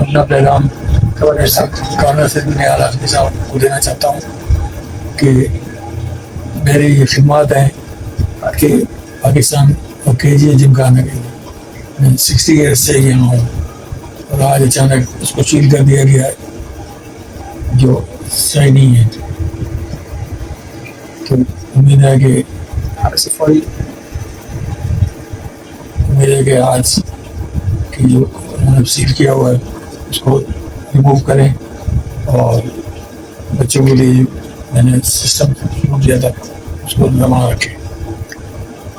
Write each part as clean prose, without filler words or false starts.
अपना पैगाम गवर्नर से निहाल हाशमी साहब को देना चाहता हूँ कि मेरी ये खिदमत है कि पाकिस्तान और KGA जिमखाना के मैं 60 ईयर्स से यहाँ हूँ और आज अचानक उसको सील कर दिया गया है जो सही नहीं है। तो उम्मीद है कि कि आज कि जो उन्होंने सील किया हुआ है उसको रिमूव करें और बच्चों के लिए मैंने सिस्टम शुरू किया था उसको जमा रखें।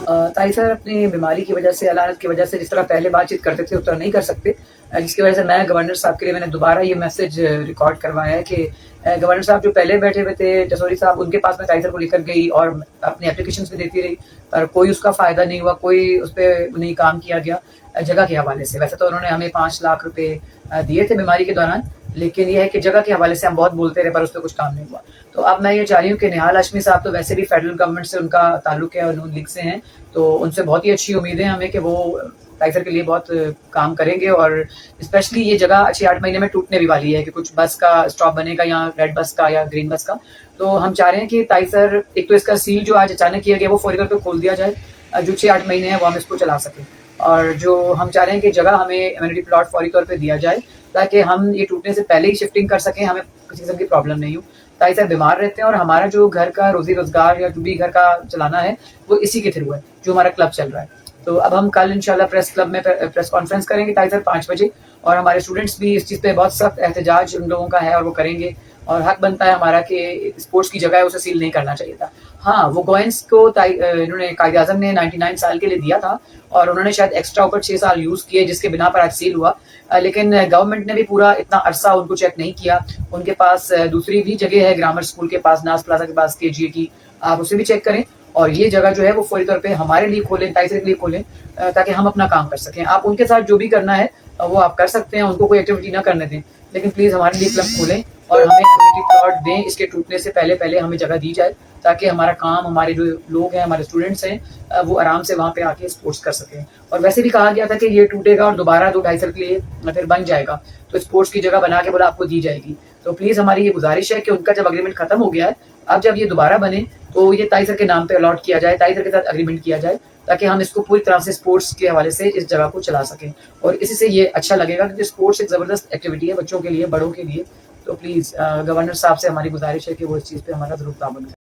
ताई सर अपनी बीमारी की वजह से, अलानत की वजह से जिस तरह पहले बातचीत करते थे उस तरह नहीं कर सकते, जिसकी वजह से मैं गवर्नर साहब के लिए मैंने दोबारा ये मैसेज रिकॉर्ड करवाया है कि गवर्नर साहब जो पहले बैठे हुए थे जसोरी साहब, उनके पास मैं ताई सर को लेकर गई और अपनी एप्लीकेशंस भी देती रही पर कोई उसका फ़ायदा नहीं हुआ, कोई उस पर नहीं काम किया गया जगह के हवाले से। वैसे तो उन्होंने हमें 5 लाख रुपए दिए थे बीमारी के दौरान, लेकिन यह है कि जगह के हवाले से हम बहुत बोलते रहे पर उस पर कुछ काम नहीं हुआ। तो अब मैं ये चाह रही हूँ कि निहाल हाशमी साहब तो वैसे भी फेडरल गवर्नमेंट से उनका ताल्लुक है और नून लीग से हैं, तो उनसे बहुत ही अच्छी उम्मीदें हमें कि वो टाइगर के लिए बहुत काम करेंगे और स्पेशली ये जगह 6-8 महीने में टूटने भी वाली है कि कुछ बस का स्टॉप बनेगा या रेड बस का या ग्रीन बस का। तो हम चाह रहे हैं कि टाइगर एक तो इसका सील जो आज अचानक किया गया वो फौरी तौर पर खोल दिया जाए, जो 6-8 महीने हैं वो हम इसको चला सकें, और जो हम चाह रहे हैं कि जगह हमें एमिनिटी प्लॉट फौरी तौर पे दिया जाए ताकि हम ये टूटने से पहले ही शिफ्टिंग कर सकें, हमें किसी किस्म की प्रॉब्लम नहीं हो। ताई सर बीमार रहते हैं और हमारा जो घर का रोजी रोजगार या जो भी घर का चलाना है वो इसी के थ्रू है, जो हमारा क्लब चल रहा है। तो अब हम कल इंशाल्लाह प्रेस क्लब में प्रेस कॉन्फ्रेंस करेंगे ताई सर 5 बजे, और हमारे स्टूडेंट्ट्स भी इस चीज़ पे बहुत सख्त एहतजाज उन लोगों का है और वो करेंगे, और हक बनता है हमारा कि स्पोर्ट्स की जगह है उसे सील नहीं करना चाहिए था। हाँ, वो गोइंस को इन्होंने कायदे आज़म ने 99 साल के लिए दिया था और उन्होंने शायद एक्स्ट्रा ऊपर 6 साल यूज़ किए जिसके बिना पर आज सील हुआ, लेकिन गवर्नमेंट ने भी पूरा इतना अरसा उनको चेक नहीं किया। उनके पास दूसरी भी जगह है ग्रामर स्कूल के पास, नाज प्लाजा के पास KGA की, आप उसे भी चेक करें और ये जगह जो है वो फौरी तौर पे हमारे लिए खोलें, ताइसर के लिए खोलें, ताकि हम अपना काम कर सकें। आप उनके साथ जो भी करना है वो आप कर सकते हैं, उनको कोई एक्टिविटी ना करने दें, लेकिन प्लीज़ हमारे लिए क्लब खोलें और हमें कम्युनिटी प्लॉट दें, इसके टूटने से पहले हमें जगह दी जाए ताकि हमारा काम, हमारे जो लोग हैं, हमारे स्टूडेंट्स हैं, वो आराम से वहाँ पे आके स्पोर्ट्स कर सकें। और वैसे भी कहा गया था कि ये टूटेगा और दोबारा 2-2.5 साल के लिए फिर बन जाएगा, तो स्पोर्ट्स की जगह बना के बोला आपको दी जाएगी। तो प्लीज़ हमारी ये गुजारिश है कि उनका जब अग्रीमेंट खत्म हो गया है, अब जब ये दोबारा बने तो ये ताइसर के नाम पे अलॉट किया जाए, ताइसर के साथ अग्रीमेंट किया जाए ताकि हम इसको पूरी तरह से स्पोर्ट्स के हवाले से इस जगह को चला सकें, और इसी से ये अच्छा लगेगा क्योंकि स्पोर्ट्स एक ज़बरदस्त एक्टिविटी है बच्चों के लिए, बड़ों के लिए। तो प्लीज़ गवर्नर साहब से हमारी गुजारिश है कि वो इस चीज़ पे हमारा ज़रूर ताबन करें।